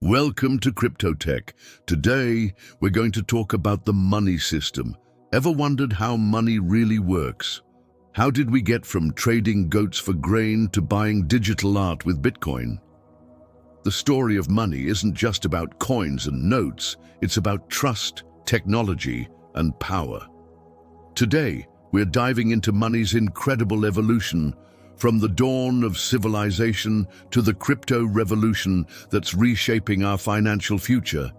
Welcome to Cryptotech. Today, we're going to talk about the money system. Ever wondered how money really works? How did we get from trading goats for grain to buying digital art with Bitcoin? The story of money isn't just about coins and notes, it's about trust, technology, and power. Today, we're diving into money's incredible evolution, from the dawn of civilization to the crypto revolution that's reshaping our financial future.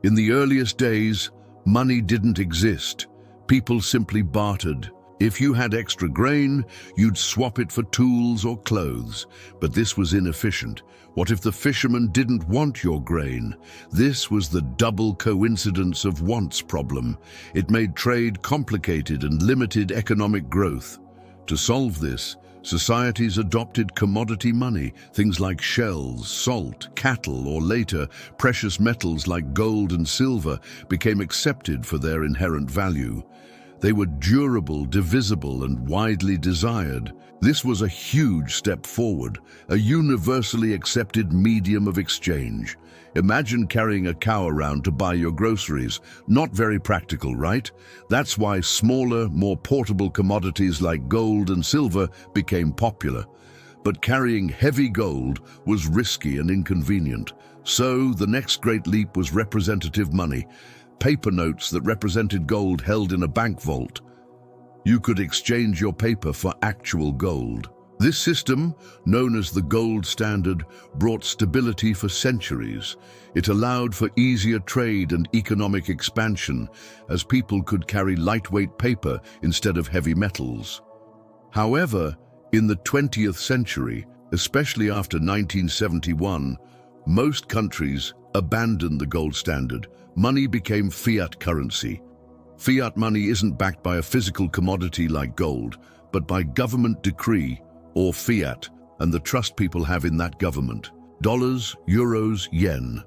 In the earliest days, money didn't exist. People simply bartered. If you had extra grain, you'd swap it for tools or clothes. But this was inefficient. What if the fisherman didn't want your grain? This was the double coincidence of wants problem. It made trade complicated and limited economic growth. To solve this, societies adopted commodity money, things like shells, salt, cattle, or later, precious metals like gold and silver became accepted for their inherent value. They were durable, divisible, and widely desired. This was a huge step forward, a universally accepted medium of exchange. Imagine carrying a cow around to buy your groceries. Not very practical, right? That's why smaller, more portable commodities like gold and silver became popular. But carrying heavy gold was risky and inconvenient. So the next great leap was representative money, paper notes that represented gold held in a bank vault. You could exchange your paper for actual gold. This system, known as the gold standard, brought stability for centuries. It allowed for easier trade and economic expansion, as people could carry lightweight paper instead of heavy metals. However, in the 20th century, especially after 1971, most countries abandoned the gold standard. Money became fiat currency. Fiat money isn't backed by a physical commodity like gold, but by government decree, or fiat, and the trust people have in that government. Dollars, euros, yen.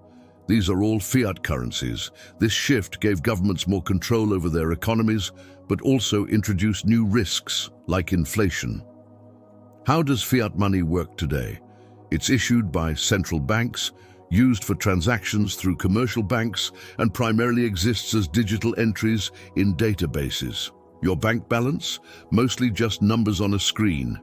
These are all fiat currencies. This shift gave governments more control over their economies, but also introduced new risks, like inflation. How does fiat money work today? It's issued by central banks, used for transactions through commercial banks, and primarily exists as digital entries in databases. Your bank balance? Mostly just numbers on a screen.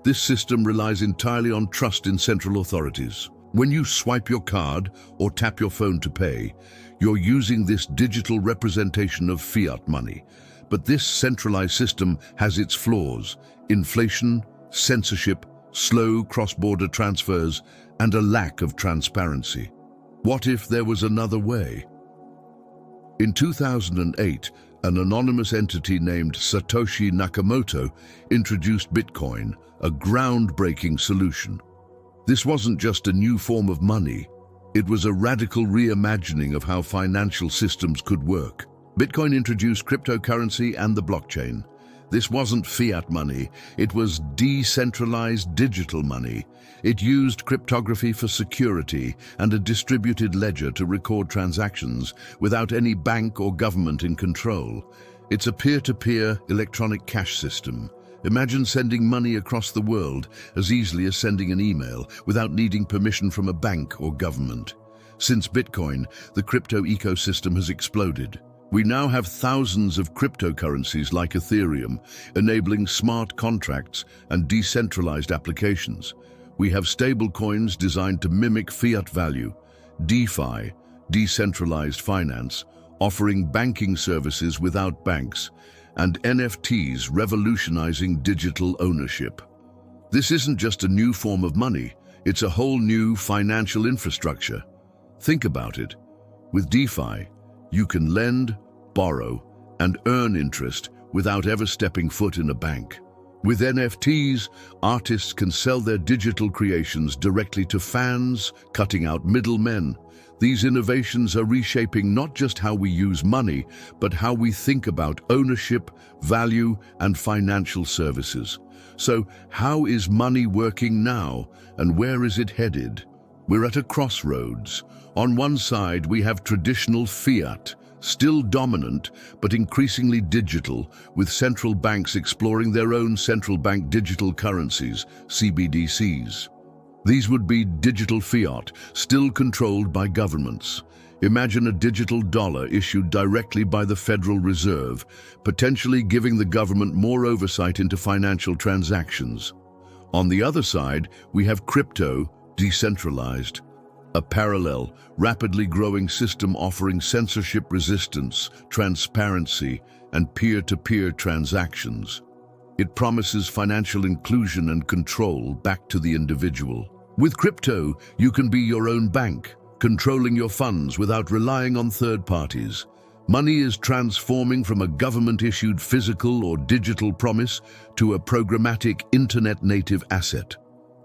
This system relies entirely on trust in central authorities. When you swipe your card or tap your phone to pay, you're using this digital representation of fiat money. But this centralized system has its flaws: inflation, censorship, slow cross-border transfers, and a lack of transparency. What if there was another way? In 2008, an anonymous entity named Satoshi Nakamoto introduced Bitcoin, a groundbreaking solution. This wasn't just a new form of money, it was a radical reimagining of how financial systems could work. Bitcoin introduced cryptocurrency and the blockchain. This wasn't fiat money, it was decentralized digital money. It used cryptography for security and a distributed ledger to record transactions without any bank or government in control. It's a peer-to-peer electronic cash system. Imagine sending money across the world as easily as sending an email without needing permission from a bank or government. Since Bitcoin, the crypto ecosystem has exploded. We now have thousands of cryptocurrencies like Ethereum, enabling smart contracts and decentralized applications. We have stablecoins designed to mimic fiat value, DeFi, decentralized finance, offering banking services without banks, and NFTs revolutionizing digital ownership. This isn't just a new form of money, it's a whole new financial infrastructure. Think about it. With DeFi, you can lend, borrow, and earn interest without ever stepping foot in a bank. With NFTs, artists can sell their digital creations directly to fans, cutting out middlemen. These innovations are reshaping not just how we use money, but how we think about ownership, value, and financial services. So, how is money working now, and where is it headed? We're at a crossroads. On one side, we have traditional fiat, still dominant, but increasingly digital, with central banks exploring their own central bank digital currencies, CBDCs. These would be digital fiat, still controlled by governments. Imagine a digital dollar issued directly by the Federal Reserve, potentially giving the government more oversight into financial transactions. On the other side, we have crypto, decentralized, a parallel, rapidly growing system offering censorship resistance, transparency, and peer-to-peer transactions. It promises financial inclusion and control back to the individual. With crypto, you can be your own bank, controlling your funds without relying on third parties. Money is transforming from a government-issued physical or digital promise to a programmatic internet-native asset.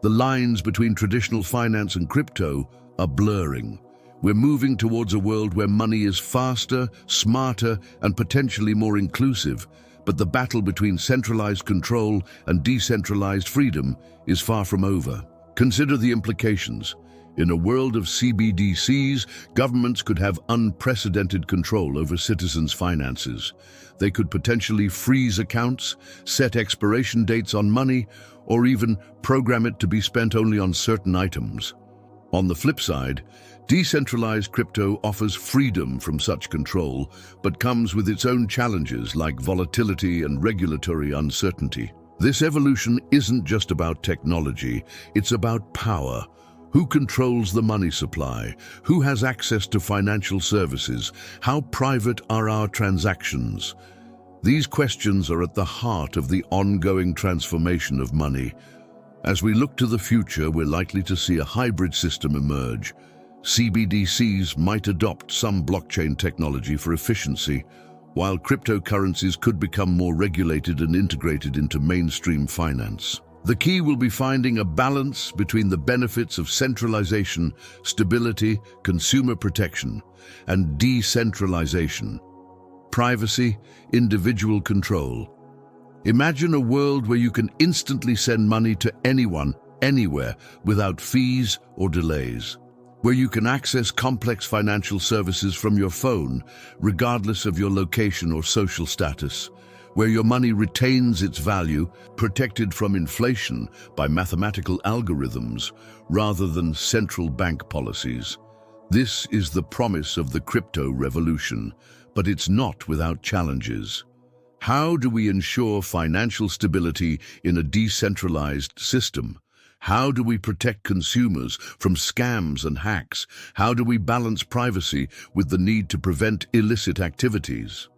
The lines between traditional finance and crypto are blurring. We're moving towards a world where money is faster, smarter, and potentially more inclusive, but the battle between centralized control and decentralized freedom is far from over. Consider the implications. In a world of CBDCs, governments could have unprecedented control over citizens' finances. They could potentially freeze accounts, set expiration dates on money, or even program it to be spent only on certain items. On the flip side, decentralized crypto offers freedom from such control, but comes with its own challenges like volatility and regulatory uncertainty. This evolution isn't just about technology, it's about power. Who controls the money supply? Who has access to financial services? How private are our transactions? These questions are at the heart of the ongoing transformation of money. As we look to the future, we're likely to see a hybrid system emerge. CBDCs might adopt some blockchain technology for efficiency, while cryptocurrencies could become more regulated and integrated into mainstream finance. The key will be finding a balance between the benefits of centralization, stability, consumer protection, and decentralization. Privacy, individual control. Imagine a world where you can instantly send money to anyone, anywhere, without fees or delays. Where you can access complex financial services from your phone, regardless of your location or social status. Where your money retains its value, protected from inflation by mathematical algorithms, rather than central bank policies. This is the promise of the crypto revolution, but it's not without challenges. How do we ensure financial stability in a decentralized system? How do we protect consumers from scams and hacks? How do we balance privacy with the need to prevent illicit activities?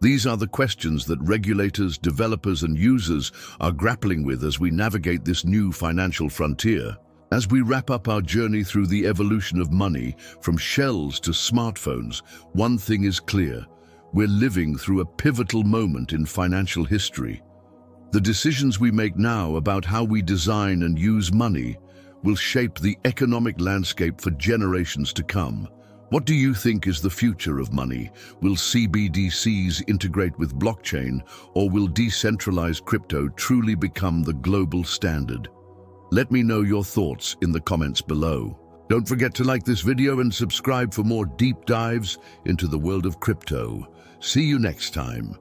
These are the questions that regulators, developers, and users are grappling with as we navigate this new financial frontier. As we wrap up our journey through the evolution of money, from shells to smartphones, one thing is clear. We're living through a pivotal moment in financial history. The decisions we make now about how we design and use money will shape the economic landscape for generations to come. What do you think is the future of money? Will CBDCs integrate with blockchain, or will decentralized crypto truly become the global standard? Let me know your thoughts in the comments below. Don't forget to like this video and subscribe for more deep dives into the world of crypto. See you next time.